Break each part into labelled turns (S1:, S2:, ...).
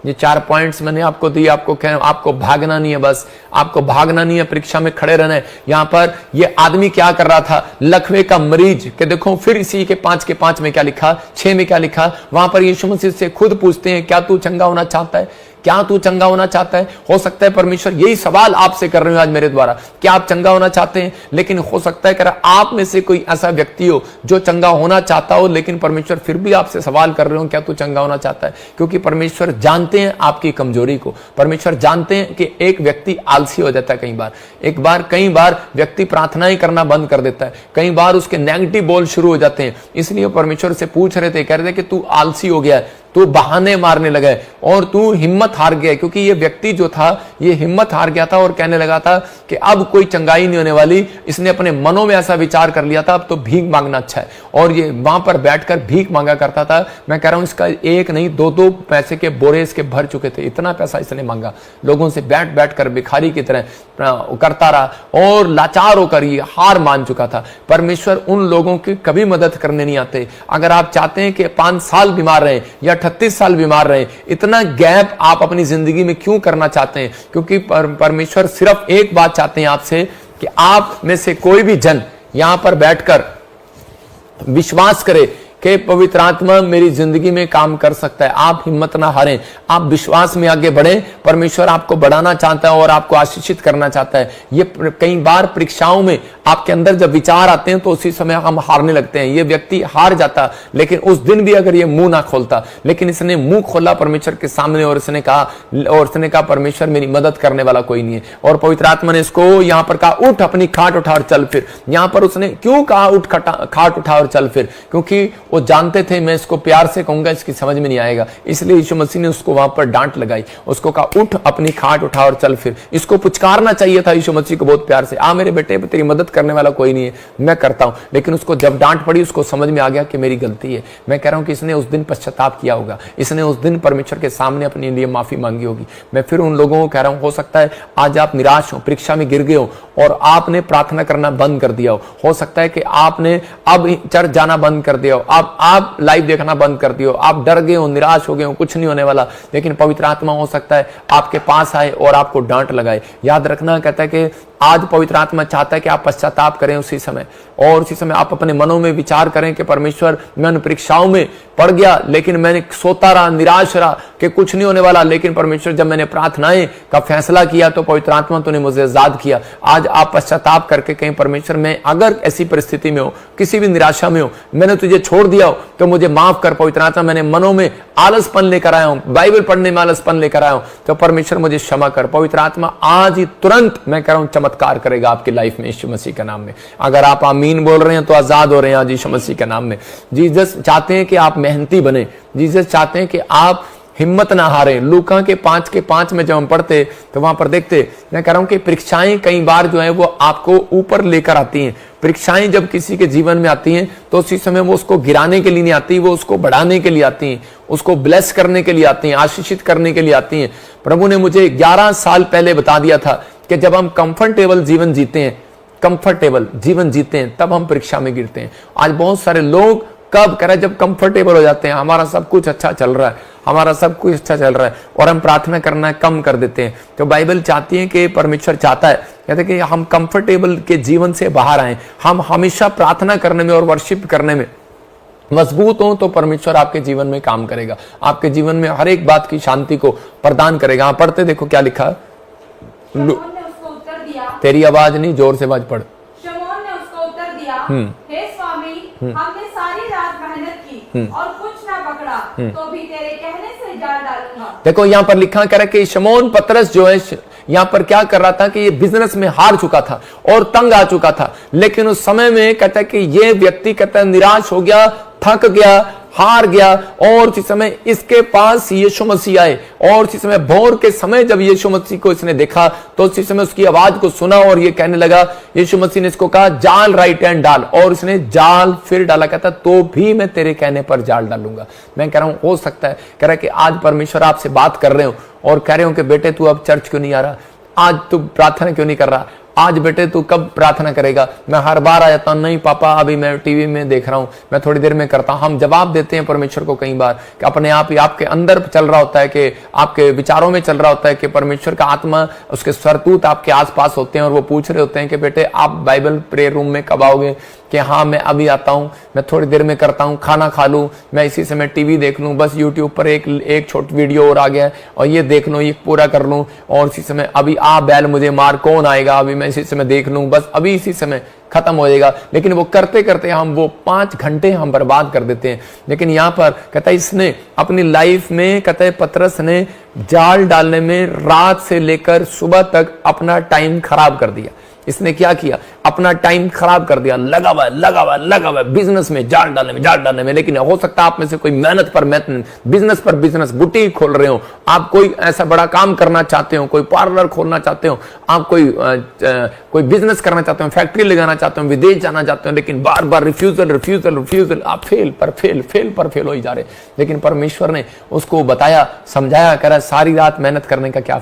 S1: ये 4 पॉइंट्स मैंने आपको दिए, आपको भागना नहीं है, बस आपको भागना नहीं है, परीक्षा में खड़े रहना है। यहां पर ये आदमी क्या कर रहा था, लकवे का मरीज के देखो फिर इसी के 5 में क्या लिखा, 6 में क्या लिखा, वहां पर यीशु मसीह से खुद पूछते हैं क्या तू चंगा होना चाहता है, क्या तू चंगा होना चाहता है। हो सकता है परमेश्वर यही सवाल आपसे कर रहे हो आज मेरे द्वारा, क्या आप चंगा होना चाहते हैं। लेकिन हो सकता है कि आप में से कोई ऐसा व्यक्ति हो जो चंगा होना चाहता हो, लेकिन परमेश्वर फिर भी आपसे सवाल कर रहे हो क्या तू चंगा होना चाहता है। क्योंकि परमेश्वर जानते हैं आपकी कमजोरी को, परमेश्वर जानते हैं कि एक व्यक्ति आलसी हो जाता है कई बार व्यक्ति प्रार्थनाएं करना बंद कर देता है, कई बार उसके नेगेटिव बोल शुरू हो जाते हैं। इसलिए परमेश्वर से पूछ रहे थे, कह रहे थे कि तू आलसी हो गया है, तू बहाने मारने लगा है और तू हिम्मत हार गया है। क्योंकि ये व्यक्ति जो था ये हिम्मत हार गया था और कहने लगा था कि अब कोई चंगाई नहीं होने वाली। इसने अपने मनों में ऐसा विचार कर लिया था अब तो भीख मांगना अच्छा है, और ये वहां पर बैठकर भीख मांगा करता था। मैं कह रहा हूं इसका एक नहीं 2-2 पैसे के बोरे इसके भर चुके थे, इतना पैसा इसने मांगा, लोगों से बैठ कर भिखारी की तरह करता रहा और लाचार होकर ये हार मान चुका था। परमेश्वर उन लोगों की कभी मदद करने नहीं आते। अगर आप चाहते हैं कि 5 साल बीमार रहे या 38 साल बीमार रहे, इतना गैप आप अपनी जिंदगी में क्यों करना चाहते हैं। क्योंकि परमेश्वर सिर्फ एक बात चाहते हैं आपसे कि आप में से कोई भी जन यहां पर बैठकर विश्वास करे कि पवित्र आत्मा मेरी जिंदगी में काम कर सकता है। आप हिम्मत ना हारें, आप विश्वास में आगे बढ़ें। परमेश्वर आपको बढ़ाना चाहता है और आपको आशीषित करना चाहता है। ये कई बार परीक्षाओं में आपके अंदर जब विचार आते हैं तो उसी समय हम हारने लगते हैं। ये व्यक्ति हार जाता, लेकिन उस दिन भी अगर ये मुंह ना खोलता, लेकिन इसने मुंह खोला परमेश्वर के सामने और इसने कहा परमेश्वर मेरी मदद करने वाला कोई नहीं है। और पवित्र आत्मा ने इसको यहां पर कहा उठ अपनी खाट उठा और चल फिर। यहां पर उसने क्यों कहा उठ खाट उठा और चल फिर, क्योंकि वो जानते थे मैं इसको प्यार से कहूंगा इसकी समझ में नहीं आएगा, इसलिए यीशु मसीह ने उसको वहां पर डांट लगाई, उसको कहा उठ अपनी खाट उठा और चल फिर। इसको पुचकारना चाहिए था यीशु मसीह को बहुत प्यार से, आ मेरे बेटे तेरी मदद करने वाला कोई नहीं है, मैं करता हूं। लेकिन उसको जब डांट पड़ी उसको समझ में आ गया कि मेरी गलती है। मैं कह रहा हूं कि इसने उस दिन पश्चाताप किया होगा, इसने उस दिन परमेश्वर के सामने अपने लिए माफी मांगी होगी। मैं फिर उन लोगों को कह रहा हूं, हो सकता है आज आप निराश हो, परीक्षा में गिर गए हो और आपने प्रार्थना करना बंद कर दिया हो सकता है कि आपने अब चर्च जाना बंद कर दिया हो, आप लाइव देखना बंद कर दियो, आप डर गए हो, निराश हो गए हो, कुछ नहीं होने वाला। लेकिन पवित्र आत्मा हो सकता है आपके पास आए और आपको डांट लगाए। याद रखना, कहता है कि आज पवित्र आत्मा चाहता है कि आप पश्चाताप करें उसी समय, और उसी समय आप अपने मनों में विचार करें कि परमेश्वर मैं उन परीक्षाओं में पड़ गया, लेकिन मैंने सोता रहा, निराश रहा कि कुछ नहीं होने वाला। लेकिन परमेश्वर जब मैंने प्रार्थनाएं का फैसला किया तो पवित्र आत्मा तूने मुझे आजाद किया। आज आप पश्चाताप करके कहीं परमेश्वर मैं अगर ऐसी परिस्थिति में हो, किसी भी निराशा में हो, मैंने तुझे छोड़ दिया हो तो मुझे माफ कर पवित्र आत्मा, मैंने मनों में आलसपन लेकर आया हूं, बाइबल पढ़ने में आलसपन लेकर आया हूं, तो परमेश्वर मुझे क्षमा कर। पवित्र आत्मा आज ही तुरंत मैं कह रहा हूं चमत्कार करेगा आपकी लाइफ में यीशु मसीह के नाम में। अगर आप आमीन बोल रहे हैं तो आजाद हो रहे हैं आज यीशु मसीह के नाम में। जीसस चाहते हैं कि आप मेहनती बने, जीसस चाहते हैं कि आप हिम्मत ना हारे। लूका के 5 में जब हम पढ़ते तो वहां पर देखते, मैं कह रहा हूं कि परीक्षाएं कई बार जो है वो आपको ऊपर लेकर आती हैं। परीक्षाएं जब किसी के जीवन में आती हैं तो उसी समय वो उसको गिराने के लिए नहीं आती, वो उसको बढ़ाने के लिए आती हैं, उसको ब्लेस करने के लिए आती हैं, आशीषित करने के लिए आती हैं। प्रभु ने मुझे 11 साल पहले बता दिया था कि जब हम कंफर्टेबल जीवन जीते हैं तब हम परीक्षा में गिरते हैं। आज बहुत सारे लोग कब कह रहे हैं, जब कंफर्टेबल हो जाते हैं, हमारा सब कुछ अच्छा चल रहा है, और हम प्रार्थना करना कम कर देते हैं। तो बाइबल चाहती है कि परमेश्वर चाहता है, कहते हैं कि हम कंफर्टेबल के जीवन से बाहर आए, हम हमेशा प्रार्थना करने में और वर्शिप करने में मजबूत हो तो परमेश्वर आपके जीवन में काम करेगा, आपके जीवन में हर एक बात की शांति को प्रदान करेगा। आप पढ़ते देखो क्या लिखा, तेरी आवाज नहीं, जोर से आवाज पढ़।
S2: शमौन ने उसको उत्तर दिया, हे स्वामी, हमने सारी रात मेहनत की और कुछ ना पकड़ा, तो भी तेरे कहने से जाल डालूंगा।
S1: देखो यहाँ पर लिखा कर कि शमौन पतरस जो है यहाँ पर क्या कर रहा था कि ये बिजनेस में हार चुका था और तंग आ चुका था। लेकिन उस समय में कहता है कि ये व्यक्ति कहता है निराश हो गया, थक गया, हार गया, और उसी समय इसके पास यीशु मसीह आए, और उसी समय भोर के समय जब यीशु मसीह को इसने देखा तो उसी समय उसकी आवाज को सुना और ये कहने लगा, यीशु मसीह ने इसको कहा जाल राइट हैंड डाल, और इसने जाल फिर डाला। कहता तो भी मैं तेरे कहने पर जाल डालूंगा। मैं कह रहा हूं हो सकता है कह रहा है कि आज परमेश्वर आपसे बात कर रहे हो और कह रहे हो कि बेटे तू अब चर्च क्यों नहीं आ रहा, आज तू प्रार्थना क्यों नहीं कर रहा, आज बेटे तू कब प्रार्थना करेगा? मैं हर बार आ जाता हूं, नहीं पापा अभी मैं टीवी में देख रहा हूं, मैं थोड़ी देर में करता हूं। हम जवाब देते हैं परमेश्वर को कई बार कि अपने आप ही आपके अंदर चल रहा होता है, कि आपके विचारों में चल रहा होता है कि परमेश्वर का आत्मा, उसके स्वरदूत आपके आसपास होते हैं और वो पूछ रहे होते हैं कि बेटे आप बाइबल प्रेयर रूम में कब आओगे? कि हाँ मैं अभी आता हूं, मैं थोड़ी देर में करता हूं, खाना खा लूं, मैं इसी समय टीवी देख लूं, बस यूट्यूब पर एक छोटी वीडियो और आ गया और ये देख लूं, ये पूरा कर लूं, और इसी समय अभी आ बैल मुझे मार कौन आएगा, अभी मैं इसी समय देख लूं, बस अभी इसी समय खत्म हो जाएगा। लेकिन वो करते करते हम वो 5 घंटे हम बर्बाद कर देते हैं। लेकिन यहाँ पर कहता है इसने अपनी लाइफ में, कहता है पतरस ने जाल डालने में रात से लेकर सुबह तक अपना टाइम खराब कर दिया। इसने क्या किया? अपना टाइम खराब कर दिया, लगा हुआ बिजनेस में, जाल डालने में। लेकिन हो सकता है आप में से कोई मेहनत पर बिजनेस पर बिजनेस, बुटीक खोल रहे हो, आप कोई ऐसा बड़ा काम करना चाहते हो, कोई पार्लर खोलना चाहते हो, आप कोई बिजनेस करना चाहते हो, फैक्ट्री लगाना चाहते हो, विदेश जाना चाहते हो, लेकिन बार बार रिफ्यूजल, आप फेल पर फेल हो ही जा रहे। लेकिन परमेश्वर ने उसको बताया, समझाया, कह रहा सारी रात मेहनत करने का क्या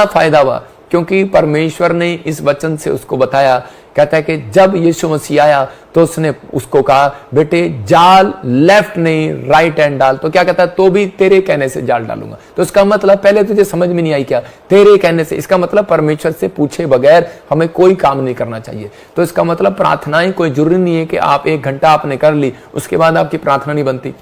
S1: फायदा हुआ? क्योंकि परमेश्वर ने इस वचन से उसको बताया। कहता है कि जब यीशु मसीह आया तो उसने उसको कहा बेटे जाल लेफ्ट नहीं राइट हैंड डाल। तो क्या कहता है? तो भी तेरे कहने से जाल डालूंगा। तो इसका मतलब पहले तुझे समझ में नहीं आई क्या? तेरे कहने से, इसका मतलब परमेश्वर से पूछे बगैर हमें कोई काम नहीं करना चाहिए। तो इसका मतलब प्रार्थनाएं कोई जरूरी नहीं है कि आप 1 घंटा आपने कर ली उसके बाद आपकी प्रार्थना नहीं बनती।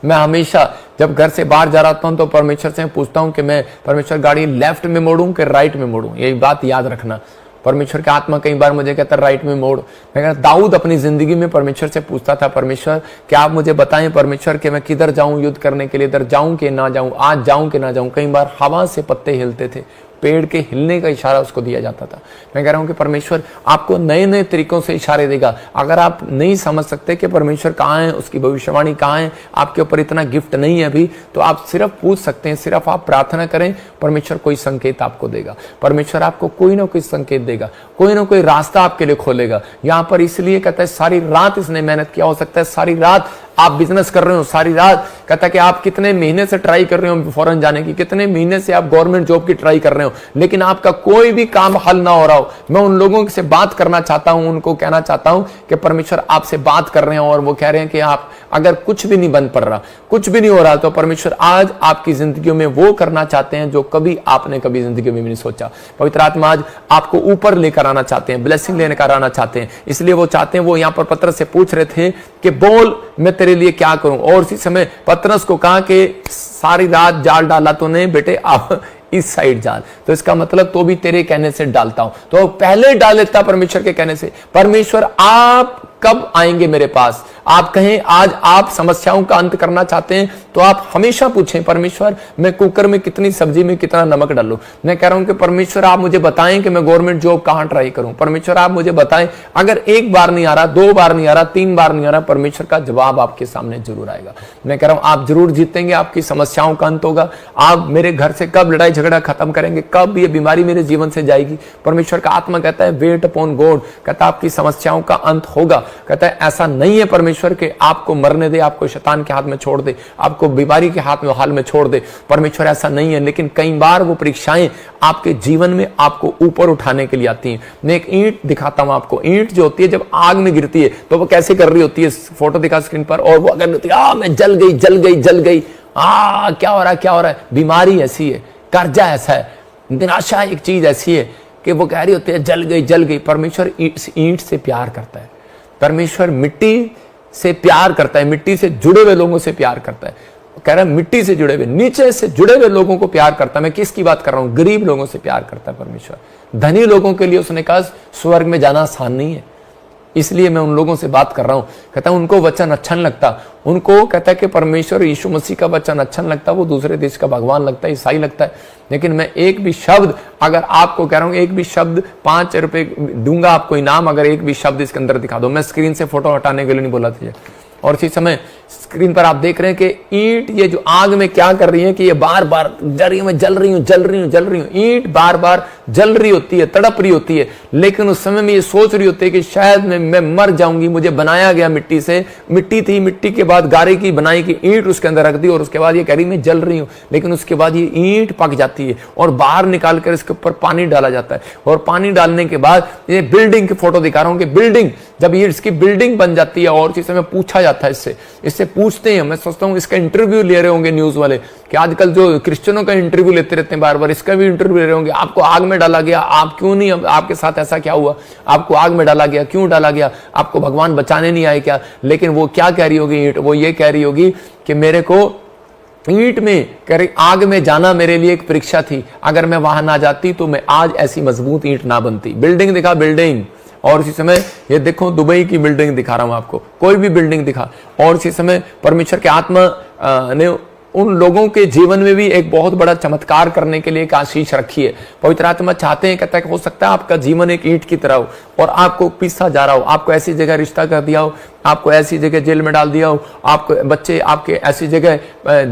S1: मैं हमेशा जब घर से बाहर जा रहा हूं तो परमेश्वर से पूछता हूं कि मैं परमेश्वर गाड़ी लेफ्ट में मोड़ूं कि राइट में मोड़ूं। यही बात याद रखना। परमेश्वर की आत्मा कई बार मुझे कहता है राइट में मोड़। मैं कहता दाऊद अपनी जिंदगी में परमेश्वर से पूछता था, परमेश्वर क्या आप मुझे बताएं परमेश्वर कि मैं किधर जाऊं युद्ध करने के लिए, इधर जाऊं कि ना जाऊं, आज जाऊं कि ना जाऊं। कई बार हवा से पत्ते हिलते थे, पेड़ के हिलने का इशारा उसको दिया जाता था। मैं कह रहा हूं कि परमेश्वर आपको नए नए तरीकों से इशारे देगा। अगर आप नहीं समझ सकते कि परमेश्वर कहाँ है, उसकी भविष्यवाणी कहाँ है, आपके ऊपर इतना गिफ्ट नहीं है अभी, तो आप सिर्फ पूछ सकते हैं, सिर्फ आप प्रार्थना करें, परमेश्वर कोई संकेत आपको देगा। परमेश्वर आपको कोई ना कोई संकेत देगा, कोई ना कोई रास्ता आपके लिए खोलेगा। यहां पर इसलिए कहता है सारी रात इसने मेहनत किया। हो सकता है सारी रात आप बिजनेस कर रहे हो, सारी रात कहता है कि आप कितने महीने से ट्राई कर रहे हो फॉरेन जाने की, कितने महीने से आप गवर्नमेंट जॉब की ट्राई कर रहे हो, लेकिन आपका कोई भी काम हल ना हो रहा हो। मैं उन लोगों से बात करना चाहता हूं, उनको कहना चाहता हूं कि परमेश्वर आपसे बात कर रहे हैं और वो कह रहे हैं कि आप अगर कुछ भी नहीं बन पड़ रहा, कुछ भी नहीं हो रहा, तो परमेश्वर आज आपकी जिंदगी में वो करना चाहते हैं जो कभी आपने कभी जिंदगी में भी नहीं सोचा। पवित्र आत्मा आज आपको ऊपर लेकर आना चाहते हैं, ब्लेसिंग लेकर आना चाहते हैं। इसलिए वो चाहते हैं, वो यहां पर पतरस से पूछ रहे थे कि बोल मैं तेरे लिए क्या करूं। और उसी समय पतरस को कहा कि सारी रात जाल डाला तूने बेटे, आप इस साइड जाल। तो इसका मतलब तो भी तेरे कहने से डालता हूं। तो पहले डाल लेता परमेश्वर के कहने से। परमेश्वर आप कब आएंगे मेरे पास? आप कहें आज आप समस्याओं का अंत करना चाहते हैं तो आप हमेशा पूछें परमेश्वर मैं कुकर में कितनी सब्जी में कितना नमक डालूं। मैं कह रहा हूं कि परमेश्वर आप मुझे बताएं कि मैं गवर्नमेंट जॉब कहां ट्राई करूं। परमेश्वर आप मुझे बताएं, अगर 1 बार नहीं आ रहा, 2 बार नहीं आ रहा, 3 बार नहीं आ रहा, परमेश्वर का जवाब आपके सामने जरूर आएगा। मैं कह रहा हूं आप जरूर जीतेंगे, आपकी समस्याओं का अंत होगा। आप मेरे घर से कब लड़ाई झगड़ा खत्म करेंगे, कब ये बीमारी मेरे जीवन से जाएगी। परमेश्वर का आत्मा कहता है वेट अपॉन गॉड, कहता है आपकी समस्याओं का अंत होगा। कहता है ऐसा नहीं है परमेश्वर के आपको मरने दे, आपको शैतान के हाथ में छोड़ दे, आपको बीमारी के हाल में छोड़ दे। परमेश्वर ऐसा नहीं है, लेकिन कई बार वो परीक्षाएं आपके जीवन में आपको ऊपर उठाने के लिए आती हैं। मैं एक ईंट दिखाता हूं आपको। ईंट जो होती है जब आग में गिरती है तो वो कैसे कर रही होती है, फोटो दिखा स्क्रीन पर, और वो अगर होती है मैं जल गई, क्या हो रहा है। बीमारी ऐसी है, कर्जा ऐसा है, निराशा एक चीज ऐसी है कि वो कह रही होती है जल गई। परमेश्वर ईंट से प्यार करता है, परमेश्वर मिट्टी से प्यार करता है, मिट्टी से जुड़े हुए लोगों से प्यार करता है। कह रहा है मिट्टी से जुड़े हुए, नीचे से जुड़े हुए लोगों को प्यार करता है। मैं किसकी बात कर रहा हूं? गरीब लोगों से प्यार करता है परमेश्वर। धनी लोगों के लिए उसने कहा स्वर्ग में जाना आसान नहीं है, इसलिए मैं उन लोगों से बात कर रहा हूं। कहता है उनको वचन अच्छा नहीं लगता, उनको कहता है कि परमेश्वर यीशु मसीह का वचन अच्छा नहीं लगता, वो दूसरे देश का भगवान लगता है, ईसाई लगता है। लेकिन मैं एक भी शब्द अगर आपको कह रहा हूं, एक भी शब्द 5 रुपए दूंगा आपको इनाम, अगर एक भी शब्द इसके अंदर दिखा दो। मैं स्क्रीन से फोटो हटाने के लिए नहीं बोला था। और इसी समय स्क्रीन पर आप देख रहे हैं कि ईंट ये जो आग में क्या कर रही है कि ये बार बार जल रही हूं, मैं जल रही हूं, जल रही हूं, जल रही हूं। ईंट बार बार जल रही होती है, तड़प रही होती है, लेकिन उस समय में ये सोच रही होती है कि शायद मैं मर जाऊंगी। मुझे बनाया गया मिट्टी से, मिट्टी थी, मिट्टी के बाद गारे की बनाई की ईंट उसके अंदर रख दी और उसके बाद ये कह रही मैं जल रही हूं। लेकिन उसके बाद ये ईंट पक जाती है और बाहर निकाल कर इसके ऊपर पानी डाला जाता है और पानी डालने के बाद ये बिल्डिंग की फोटो दिखा रहा हूं कि बिल्डिंग जब ये इसकी बिल्डिंग बन जाती है और इस समय पूछा जाता है, इससे पूछते हैं, मैं सोचता हूं इसका इंटरव्यू ले रहे होंगे न्यूज वाले कि आजकल जो क्रिश्चियनों का इंटरव्यू लेते रहते हैं बार बार, इसका भी इंटरव्यू ले रहे होंगे। आपको आग में डाला गया, आप क्यों नहीं, आपके साथ ऐसा क्या हुआ, आपको आग में डाला गया, क्यों डाला गया, आपको भगवान बचाने नहीं आए क्या? लेकिन वो क्या कह रही होगी ईंट, वो ये कह रही होगी कि मेरे को ईंट में आग में जाना मेरे लिए एक परीक्षा थी, अगर मैं वहां ना जाती तो मैं आज ऐसी मजबूत ईंट ना बनती। बिल्डिंग दिखा, बिल्डिंग, और इसी समय ये देखो दुबई की बिल्डिंग दिखा रहा हूं आपको, कोई भी बिल्डिंग दिखा। और इसी समय परमेश्वर के आत्मा ने उन लोगों के जीवन में भी एक बहुत बड़ा चमत्कार करने के लिए एक आशीष रखी है। पवित्र आत्मा चाहते हैं, कहता है हो सकता है आपका जीवन एक ईंट की तरह हो और आपको पीसा जा रहा हो, आपको ऐसी जगह रिश्ता कर दिया हो, आपको ऐसी जगह जेल में डाल दिया हो, आपको बच्चे आपके ऐसी जगह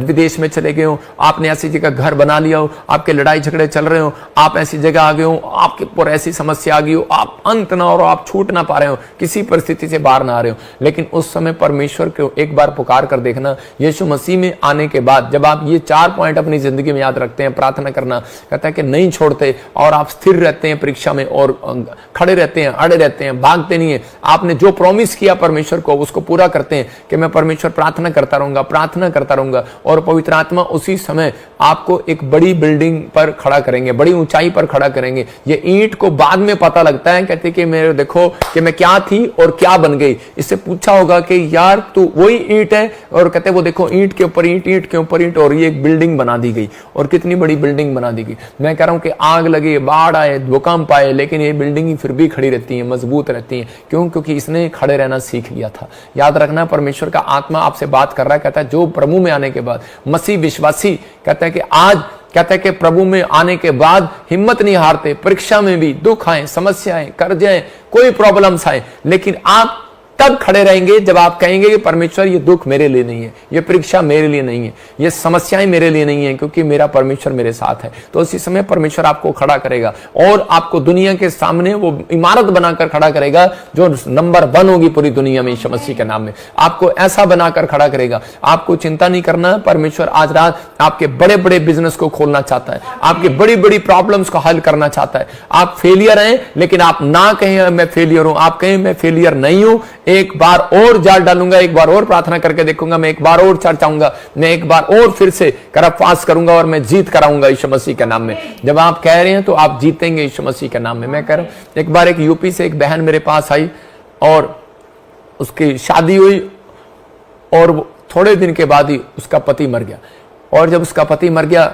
S1: विदेश में चले गए हो, आपने ऐसी जगह घर बना लिया हो, आपके लड़ाई झगड़े चल रहे हो, आप ऐसी जगह आ गए हो, आपके ऊपर ऐसी समस्या आ गई हो, आप अंत ना हो, आप छूट ना पा रहे हो, किसी परिस्थिति से बाहर ना आ रहे हो। लेकिन उस समय परमेश्वर को एक बार पुकार कर देखना। यीशु मसीह में आने के बाद जब आप ये 4 पॉइंट अपनी जिंदगी में याद रखते हैं, प्रार्थना करना, कहता है कि नहीं छोड़ते और आप स्थिर रहते हैं परीक्षा में और खड़े रहते हैं, अड़े रहते हैं, भागते नहीं है, आपने जो प्रॉमिस किया परमेश्वर को उसको पूरा करते हैं कि मैं परमेश्वर प्रार्थना करता रहूंगा, प्रार्थना करता रहूंगा, और पवित्र आत्मा उसी समय आपको एक बड़ी बिल्डिंग पर खड़ा करेंगे, बड़ी ऊंचाई पर खड़ा करेंगे। ये ईंट को बाद में पता लगता है, कहते कि मेरे देखो कि मैं क्या थी और क्या बन गई। इससे पूछा होगा कि यार तू वही ईंट है, और कहते वो देखो ईंट के ऊपर ईंट, ईंट के ऊपर ईंट, और ये एक बिल्डिंग बना दी गई, और कितनी बड़ी बिल्डिंग बना दी गई। मैं कह रहा हूं कि आग लगे, बाढ़ आए, भूकंप आए, लेकिन ये बिल्डिंग ही फिर भी खड़ी रहती है, मजबूत रहती है। क्यों? क्योंकि इसने खड़े रहना सीख लिया था। याद रखना, परमेश्वर का आत्मा आपसे बात कर रहा है, कहता है जो प्रभु में आने के बाद मसीह विश्वासी, कहता है कि आज कहता है कि प्रभु में आने के बाद हिम्मत नहीं हारते, परीक्षा में भी दुख आए, समस्याएं, कर्ज आए, कोई प्रॉब्लम्स आए, लेकिन आप तब खड़े रहेंगे जब आप कहेंगे कि परमेश्वर ये दुख मेरे लिए नहीं है, ये परीक्षा मेरे लिए नहीं है, ये समस्याएं मेरे लिए नहीं है, क्योंकि मेरा परमेश्वर मेरे साथ है। तो उसी समय परमेश्वर आपको खड़ा करेगा और आपको दुनिया के सामने वो इमारत बनाकर खड़ा करेगा जो नंबर 1 होगी पूरी दुनिया में। यीशु मसीह के नाम में आपको ऐसा बनाकर खड़ा करेगा। आपको चिंता नहीं करना, परमेश्वर आज रात आपके बड़े बड़े बिजनेस को खोलना चाहता है, आपकी बड़ी बड़ी प्रॉब्लम्स को हल करना चाहता है। आप फेलियर हैं, लेकिन आप ना कहें मैं फेलियर हूं, आप कहें मैं फेलियर नहीं हूं, एक बार और जाल डालूंगा, एक बार और प्रार्थना करके देखूंगा, मैं एक बार और चर्च आऊंगा, मैं एक बार और फिर से करब फास्ट करूंगा और मैं जीत कराऊंगा यीशु मसीह के नाम में। जब आप कह रहे हैं तो आप जीतेंगे यीशु मसीह के नाम में। मैं कह रहा हूं, एक बार एक यूपी से एक बहन मेरे पास आई और उसकी शादी हुई और थोड़े दिन के बाद ही उसका पति मर गया। और जब उसका पति मर गया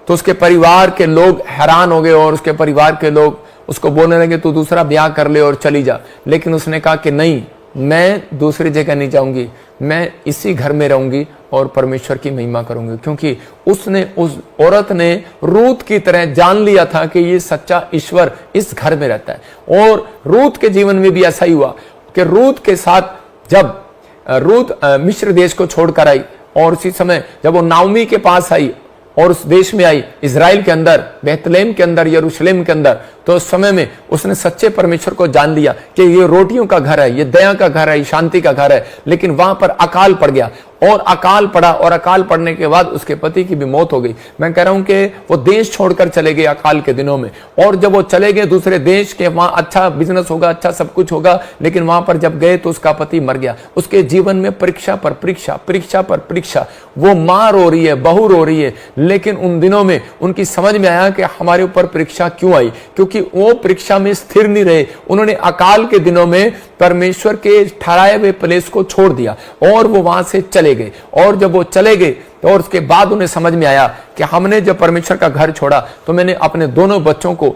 S1: तो उसके परिवार के लोग हैरान हो गए और उसके परिवार के लोग उसको बोलने लगे तू दूसरा ब्याह कर ले और चली जा। लेकिन उसने कहा कि नहीं, मैं दूसरी जगह नहीं जाऊंगी, मैं इसी घर में रहूंगी और परमेश्वर की महिमा करूंगी। क्योंकि उसने, उस औरत ने रूत की तरह जान लिया था कि ये सच्चा ईश्वर इस घर में रहता है। और रूत के जीवन में भी ऐसा ही हुआ कि रूत के साथ जब रूत मिस्र देश को छोड़कर आई और उसी समय जब वो नाओमी के पास आई और उस देश में आई, इजराइल के अंदर, बेथलेम के अंदर, यरूशलेम के अंदर, तो उस समय में उसने सच्चे परमेश्वर को जान लिया कि ये रोटियों का घर है, ये दया का घर है, ये शांति का घर है। लेकिन वहां पर अकाल पड़ गया और अकाल पड़ा और अकाल पड़ने के बाद उसके पति की भी मौत हो गई। मैं कह रहा हूं कि वो देश छोड़कर चले गए अकाल के दिनों में, और जब वो चले गए दूसरे देश के, वहां अच्छा बिजनेस होगा, अच्छा सब कुछ होगा, लेकिन वहां पर जब गए तो उसका पति मर गया। उसके जीवन में परीक्षा पर परीक्षा, परीक्षा पर परीक्षा, वो मां रो रही है, बहू रो रही है। लेकिन उन दिनों में उनकी समझ में आया कि हमारे ऊपर परीक्षा क्यों आई, क्योंकि वो परीक्षा में स्थिर नहीं रहे। उन्होंने अकाल के दिनों में परमेश्वर के ठहराए हुए प्लेस को छोड़ दिया और वो वहां से चले गए। और जब वो चले गए और उसके बाद उन्हें समझ में आया कि हमने जब परमेश्वर का घर छोड़ा तो मैंने अपने दोनों बच्चों को,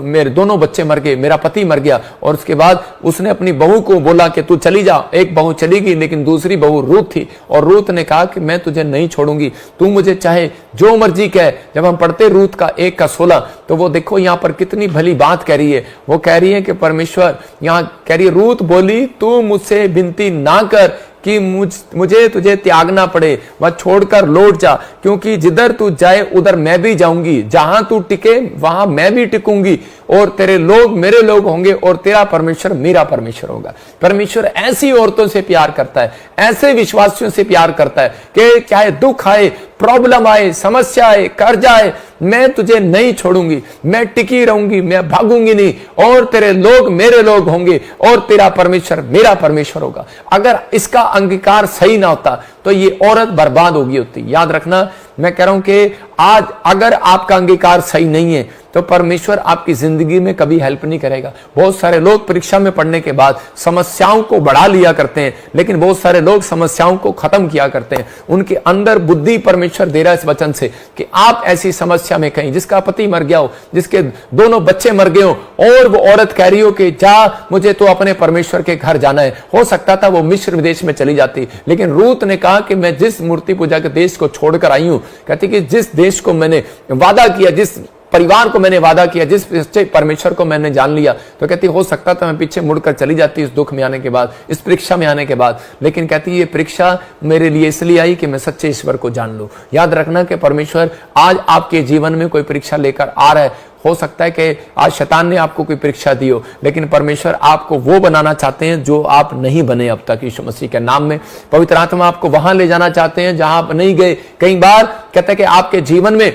S1: मेरे दोनों बच्चे मर गए, मेरा पति मर गया। और उसके बाद उसने अपनी बहू को बोला कि तू चली जा। एक बहू चली गई, लेकिन दूसरी बहू रूत थी और रूत ने कहा कि मैं तुझे नहीं छोड़ूंगी, तू मुझे चाहे जो मर्जी कह। जब हम पढ़ते रूत का 1:16 तो वो देखो यहाँ पर कितनी भली बात कह रही है। वो कह रही है कि परमेश्वर, यहाँ कह रही है, रूत बोली तू मुझसे विनती ना कर कि मुझे तुझे त्यागना पड़े, वह छोड़कर लौट जा, क्योंकि जिधर तू जाए उधर मैं भी जाऊंगी, जहां तू टिके वहां मैं भी टिकूंगी, और तेरे लोग मेरे लोग होंगे और तेरा परमेश्वर मेरा परमेश्वर होगा। परमेश्वर ऐसी औरतों से प्यार करता है, ऐसे विश्वासियों से प्यार करता है कि चाहे दुख आए, प्रॉब्लम आए, समस्या आए, कर्जा आए, मैं तुझे नहीं छोड़ूंगी, मैं टिकी रहूंगी, मैं भागूंगी नहीं, और तेरे लोग मेरे लोग होंगे और तेरा परमेश्वर मेरा परमेश्वर होगा। अगर इसका अंगीकार सही ना होता तो ये औरत बर्बाद होगी होती। याद रखना, मैं कह रहा हूं कि आज अगर आपका अंगीकार सही नहीं है तो परमेश्वर आपकी जिंदगी में कभी हेल्प नहीं करेगा। बहुत सारे लोग परीक्षा में पढ़ने के बाद समस्याओं को बढ़ा लिया करते हैं, लेकिन बहुत सारे लोग समस्याओं को खत्म किया करते हैं। उनके अंदर बुद्धि परमेश्वर दे रहा है इस वचन से कि आप ऐसी समस्या में कहीं, जिसका पति मर गया हो, जिसके दोनों बच्चे मर गए हो, और वो औरत कह रही हो कि जा मुझे तो अपने परमेश्वर के घर जाना है। हो सकता था वो मिस्र देश में चली जाती, लेकिन रूत ने कहा कि मैं जिस मूर्ति पूजा के देश को छोड़कर आई हूं, कहती कि जिस देश को मैंने वादा किया, जिस परिवार को मैंने वादा किया, जिस सच्चे परमेश्वर को मैंने जान लिया, तो कहती हो सकता था मैं पीछे मुड़कर चली जाती इस दुख में आने के बाद, इस परीक्षा में आने के बाद, लेकिन कहती ये परीक्षा मेरे लिए इसलिए आई कि मैं सच्चे ईश्वर को जान लूं। याद रखना कि परमेश्वर आज आपके जीवन में कोई परीक्षा लेकर आ रहा है। हो सकता है कि आज शैतान ने आपको कोई परीक्षा दी हो, लेकिन परमेश्वर आपको वो बनाना चाहते हैं जो आप नहीं बने अब तक यीशु मसीह के नाम में। पवित्र आत्मा आपको वहां ले जाना चाहते हैं जहां आप नहीं गए। कई बार कहते हैं कि आपके जीवन में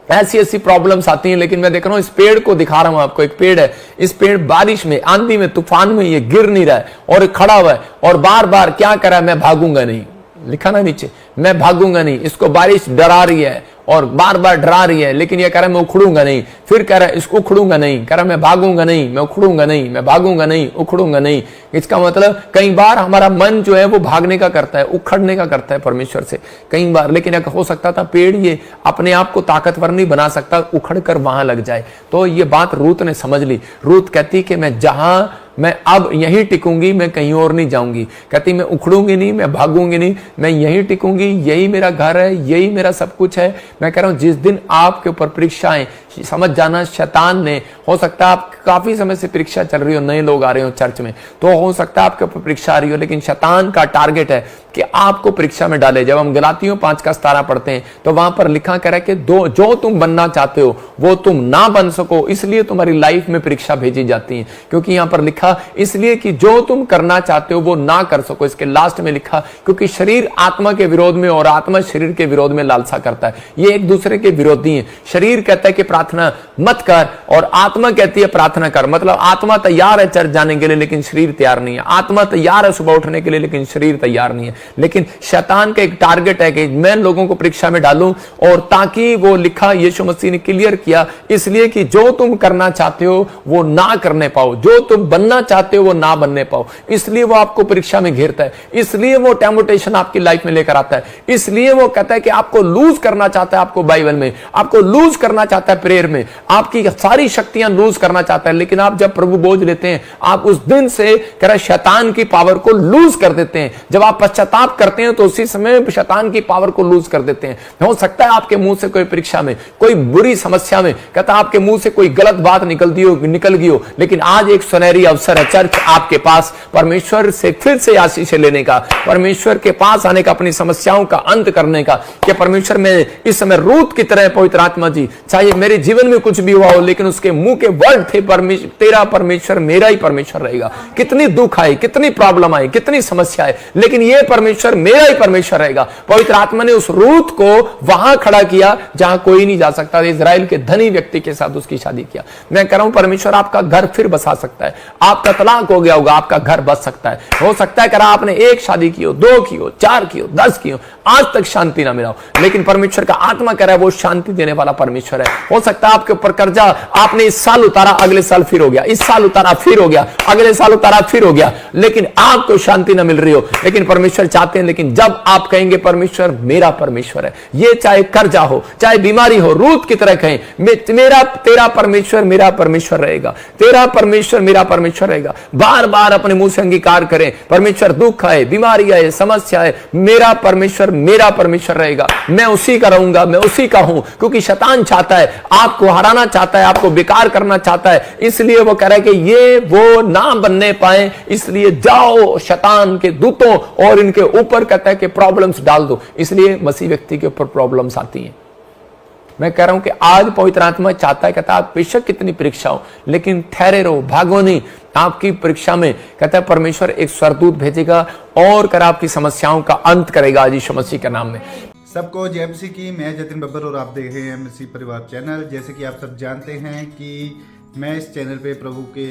S1: ऐसी ऐसी प्रॉब्लम्स आती हैं, लेकिन मैं देख रहा हूं इस पेड़ को दिखा रहा हूं आपको, एक पेड़ है, इस पेड़ बारिश में, आंधी में, तूफान में ये गिर नहीं रहा है और खड़ा हुआ है, और बार बार क्या कर रहा है, मैं भागूंगा नहीं। लिखा ना नीचे, मैं भागूंगा नहीं। इसको बारिश डरा रही है और बार बार डरा रही है, लेकिन ये कह रहा है मैं उखड़ूंगा नहीं। फिर कह रहा है इसको उखड़ूंगा नहीं, कह रहा है मैं भागूंगा नहीं, मैं उखड़ूंगा नहीं, मैं भागूंगा नहीं, उखड़ूंगा नहीं। इसका मतलब कई बार हमारा मन जो है वो भागने का करता है, उखड़ने का करता है परमेश्वर से कई बार, लेकिन हो सकता था पेड़ ये अपने आप को ताकतवर नहीं बना सकता, उखड़ कर वहां लग जाए। तो ये बात रूत ने समझ ली। रूत कहती कि मैं जहां मैं अब यहीं टिकूंगी, मैं कहीं और नहीं जाऊंगी। कहती मैं उखड़ूंगी नहीं, मैं भागूंगी नहीं, मैं यहीं टिकूंगी, यही मेरा घर है, यही मेरा सब कुछ है। मैं कह रहा हूं जिस दिन आपके ऊपर परीक्षाएं, समझ जाना शैतान ने, हो सकता है आप काफी समय से परीक्षा चल रही हो, नए लोग आ रहे हो चर्च में, तो हो सकता है आपके ऊपर परीक्षा आ रही हो, लेकिन शैतान का टारगेट है कि आपको परीक्षा में डाले। जब हम गलातियों 5:17 पढ़ते हैं तो वहां पर लिखा कह रहा है कि जो तुम बनना चाहते हो वो तुम ना बन सको, इसलिए तुम्हारी लाइफ में परीक्षा भेजी जाती है। क्योंकि यहां पर लिखा इसलिए कि जो तुम करना चाहते हो वो ना कर सको। इसके लास्ट में लिखा क्योंकि शरीर आत्मा के विरोध में और आत्मा शरीर के विरोध में लालसा करता है। ये एक दूसरे के विरोधी हैं। शरीर कहता है कि प्रार्थना मत कर और आत्मा कहती है प्रार्थना कर। मतलब आत्मा तैयार है चर्च जाने के लिए लेकिन शरीर तैयार नहीं है, आत्मा तैयार है सुबह उठने के लिए लेकिन शरीर तैयार नहीं है। लेकिन शैतान का एक टारगेट है कि मैं लोगों को परीक्षा में डालूं, और ताकि वो लिखा यीशु मसीह ने क्लियर किया, इसलिए कि जो तुम करना चाहते हो वो ना करने पाओ, जो तुम बनना चाहते हो वो ना बनने पाओ, इसलिए वो आपको परीक्षा में घेरता है, इसलिए वो टेम्पटेशन आपकी लाइफ में लेकर आता है, इसलिए वो कहता है कि आपको लूज करना चाहता है, आपको बाइबल में आपको लूज करना चाहता है, प्रेयर में आपकी सारी शक्तियां लूज करना चाहता है। लेकिन आप जब प्रभु बोझ लेते हैं, आप उस दिन से कह रहा शैतान की पावर को लूज कर देते हैं। जब आप पश्चाताप करते हैं तो उसी समय शैतान की पावर को लूज कर देते हैं। हो सकता है आपके मुंह से कोई परीक्षा में, कोई बुरी समस्या में, कहता आपके मुंह से कोई गलत बात निकल गई हो, लेकिन आज एक सुनहरी अवसर है चर्च आपके पास परमेश्वर से फिर से आशीष लेने का, परमेश्वर के पास आने का, अपनी समस्याओं का अंत करने का, कि परमेश्वर में इस समय रूत की तरह पवित्र आत्मा जी, चाहे मेरे जीवन में कुछ भी हुआ हो लेकिन उसके मुंह के वर्ड थे तेरा परमेश्वर मेरा ही परमेश्वर रहेगा। कितनी दुख आए, कितनी प्रॉब्लम आए, कितनी समस्या है, लेकिन यह परमेश्वर मेरा ही परमेश्वर रहेगा। पवित्र आत्मा ने उस रूत को वहां खड़ा किया जहां कोई नहीं जा सकता। इजराइल के धनी व्यक्ति के साथ उसकी शादी किया। मैं कह रहा हूं परमेश्वर आपका घर फिर बसा सकता है। आपका तलाक हो गया होगा, आपका घर बस सकता है। हो सकता है कि आपने एक शादी की हो, 2 की हो, 4 की हो, 10 की हो, आज तक शांति ना मिला हो, लेकिन परमेश्वर का आत्मा कह रहा है वो शांति देने वाला परमेश्वर है। हो सकता है आपके ऊपर कर्जा आपने इस साल उतारा, अगले साल फिर हो गया, इस साल उतारा फिर हो गया, अगले साल उतारा फिर हो गया, लेकिन आपको शांति ना मिल रही हो, लेकिन परमेश्वर चाहते हैं, लेकिन जब आप कहेंगे परमेश्वर मेरा परमेश्वर है, ये चाहे कर्जा हो चाहे बीमारी हो, रूत की तरह कहें मेरा तेरा परमेश्वर मेरा परमेश्वर रहेगा, तेरा परमेश्वर मेरा परमेश्वर रहेगा। बार बार अपने मुंह से अंगीकार करें, परमेश्वर दुख आए, बीमारी आए, समस्या आए, मेरा परमेश्वर रहेगा, मैं उसी का रहूंगा, मैं उसी का हूं। क्योंकि शैतान चाहता है आपको हराना चाहता है, आपको बेकार करना चाहता है, इसलिए वो कह रहा है कि ये वो ना बनने पाए, इसलिए जाओ शैतान के दूतों और इनके ऊपर कहता है कि प्रॉब्लम्स डाल दो। इसलिए मसीह व्यक्ति के ऊपर प्रॉब्लम्स आती हैं। मैं कह रहा हूं कि आज पवित्र आत्मा चाहता है, कहता है आप बेशक कितनी परीक्षा हो लेकिन ठहरे रहो, भागो नहीं। आपकी परीक्षा में कहता है परमेश्वर एक स्वर्गदूत भेजेगा और कर आपकी समस्याओं का अंत करेगा आज यीशु मसीह के नाम में।
S3: सबको जय मसीह की। मैं जतिन बब्बर और आप देख रहे हैं मसीह परिवार चैनल। जैसे कि आप सब जानते हैं कि मैं इस चैनल पे प्रभु के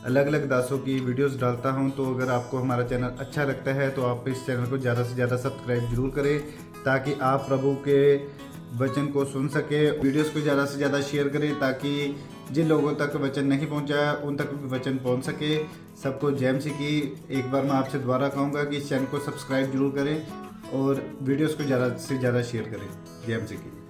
S3: अलग अलग दासों की वीडियोस डालता हूं, तो अगर आपको हमारा चैनल अच्छा लगता है तो आप इस चैनल को ज़्यादा से ज़्यादा सब्सक्राइब जरूर करें, ताकि आप प्रभु के वचन को सुन सके। वीडियोस को ज़्यादा से ज़्यादा शेयर करें ताकि जिन लोगों तक वचन नहीं पहुंचा उन तक भी वचन पहुंच सके। सबको जय मसीह की। एक बार मैं आपसे दोबारा कहूँगा कि इस चैनल को सब्सक्राइब जरूर करें और वीडियोस को ज़्यादा से ज़्यादा शेयर करें। जय मसीह की।